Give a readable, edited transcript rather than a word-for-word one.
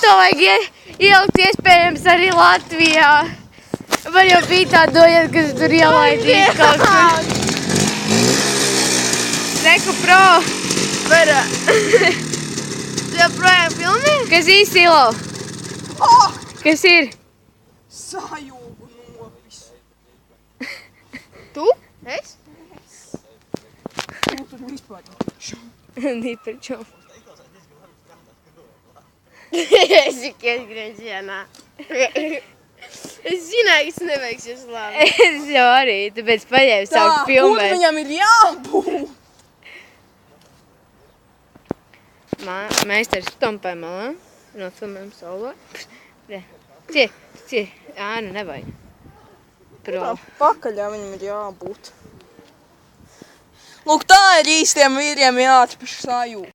to vajag ielikt iespējams arī Latvijā. Man jau bija tā doja, ka tur ielaidīs kaut kur. Reku pro. Vera. Tu joprojām filmē? Kas īsilo? Kas ir? Sajūgu nopis. Tu? Es? Tu tur vispār. Nipričom. Es tikai Grieķienā. Es zināju, ka es neveikšies labi. Es jau arī, tāpēc paņēmu sāku filmēt. Kur viņam ir jābūt? Meistars stompē malā. Nofilmējam solo. Cie. Nu nevajag. Pro. Pakaļā viņam ir jābūt. Lūk, tā ir īstiem vīriem jāatpaš sajūta.